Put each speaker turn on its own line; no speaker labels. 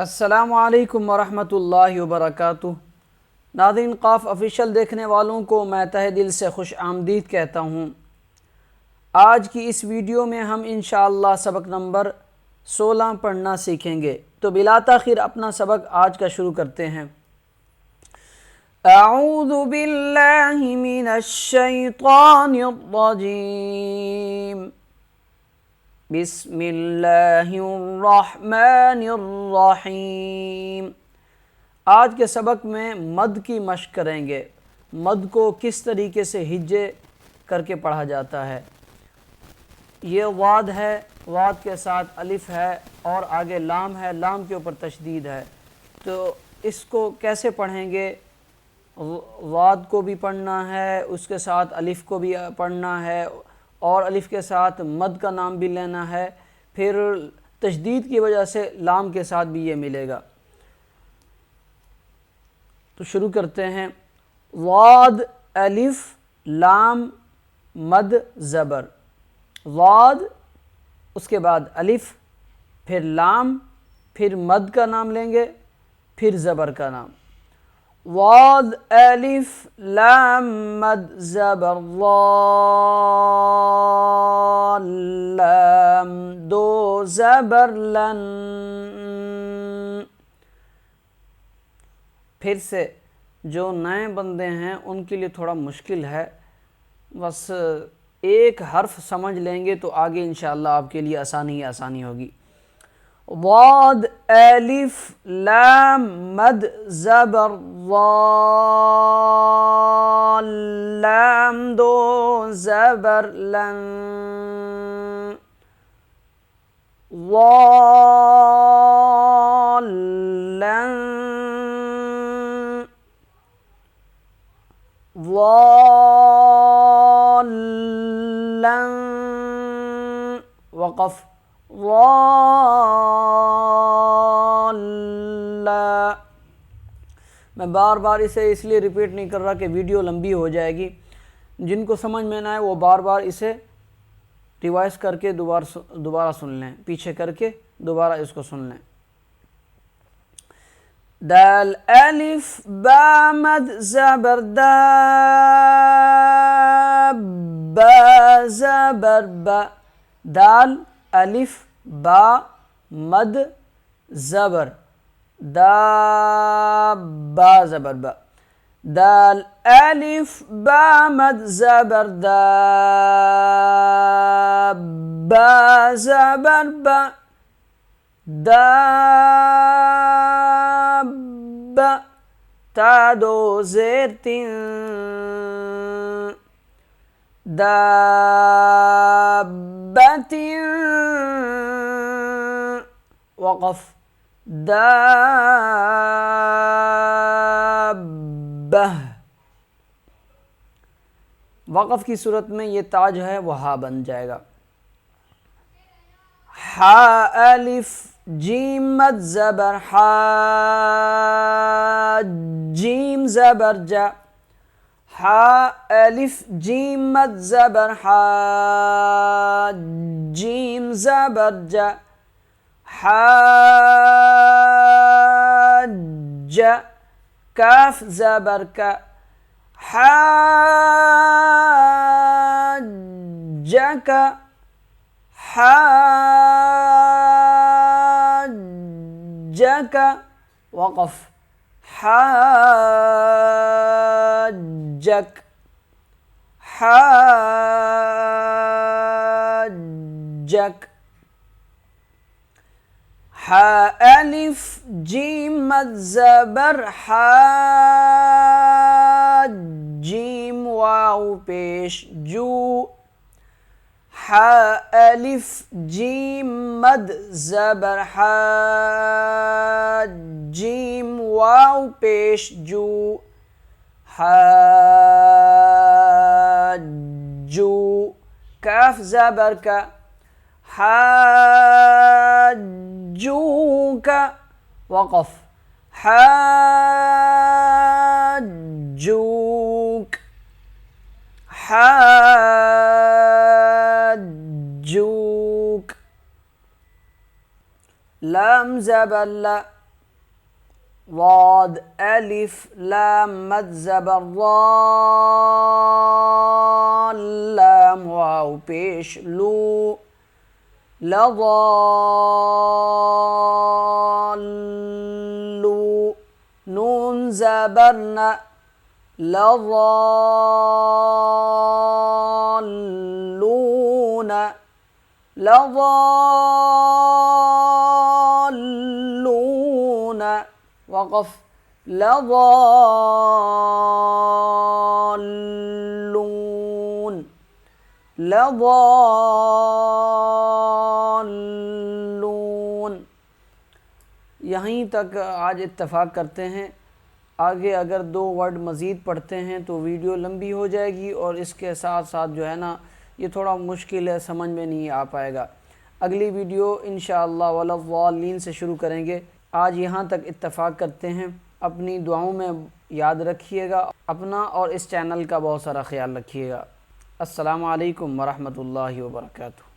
السلام علیکم ورحمۃ اللہ وبرکاتہ۔ ناظرین، قاف آفیشیل دیکھنے والوں کو میں تہہ دل سے خوش آمدید کہتا ہوں۔ آج کی اس ویڈیو میں ہم انشاءاللہ سبق نمبر 16 پڑھنا سیکھیں گے، تو بلا تاخیر اپنا سبق آج کا شروع کرتے ہیں۔ اعوذ باللہ من الشیطان الرجیم، بسم اللہ الرحمن الرحیم۔ آج کے سبق میں مد کی مشق کریں گے۔ مد کو کس طریقے سے ہجے کر کے پڑھا جاتا ہے۔ یہ واد ہے، واد کے ساتھ الف ہے اور آگے لام ہے، لام کے اوپر تشدید ہے، تو اس کو کیسے پڑھیں گے؟ واد کو بھی پڑھنا ہے، اس کے ساتھ الف کو بھی پڑھنا ہے اور الف کے ساتھ مد کا نام بھی لینا ہے، پھر تشدید کی وجہ سے لام کے ساتھ بھی یہ ملے گا۔ تو شروع کرتے ہیں۔ واد، الف، لام، مد، زبر۔ واد، اس کے بعد الف، پھر لام، پھر مد کا نام لیں گے، پھر زبر کا نام۔ واد، الف، لام، مد، زبر، لام، دو زبر لن۔ پھر سے جو نئے بندے ہیں ان کے لیے تھوڑا مشکل ہے، بس ایک حرف سمجھ لیں گے تو آگے انشاءاللہ آپ کے لیے آسانی ہی آسانی ہوگی۔ واد، الف، لام، مد، زبر، لام، دو زبر لن، لن، لن، وقف، میں بار بار اسے اس لیے ریپیٹ نہیں کر رہا کہ ویڈیو لمبی ہو جائے گی۔ جن کو سمجھ میں نہ آئے وہ بار بار اسے ریوائز کر کے دوبارہ سن لیں، پیچھے کر کے دوبارہ اس کو سن لیں۔ دال، الف، با، مد، زبر، دا، با، زبر، با۔ دال، الف، با، مد، زبر، دا، با، زبر، با۔ دال، الف، با، مد، زبر، دا، با، زبر، با، دابہ، تا دو زیر تین، دابۃ، وقف، دابہ۔ وقف کی صورت میں یہ تاج ہے وہ ہا بن جائے گا۔ ہا، الف، جیم، مد، زبر، ہا، جیم، زبر، جا۔ ہا، الف، جیم، مد، زبر، ہا، جیم، زبر، جا۔ حاج، کاف، زبر، کا۔ حاجک، حاجک، وقف، حاجک، حاجک۔ ہا، الف، جیم، مد، زبر، حا، جیم، واو پیش، جو۔ ہا، الف، جیم، مد، زبر، حا، جیم، واو پیش، جو، حاجو، کاف، زبر، کا۔ حاجوک، وقف، حاجوک، حاجوک۔ لام، زبر، لا۔ ضاد الف لام مد زبر ضال لام واو پیش لو لضالو نون زبر ن لضالون لضالون وقف لضالون لضالون۔ یہیں تک آج اتفاق کرتے ہیں، آگے اگر 2 ورڈ مزید پڑھتے ہیں تو ویڈیو لمبی ہو جائے گی اور اس کے ساتھ ساتھ جو ہے نا یہ تھوڑا مشکل ہے، سمجھ میں نہیں آ پائے گا۔ اگلی ویڈیو انشاءاللہ وَلَضَّالِّينَ سے شروع کریں گے۔ آج یہاں تک اتفاق کرتے ہیں، اپنی دعاؤں میں یاد رکھیے گا، اپنا اور اس چینل کا بہت سارا خیال رکھیے گا۔ السلام علیکم ورحمۃ اللہ وبرکاتہ۔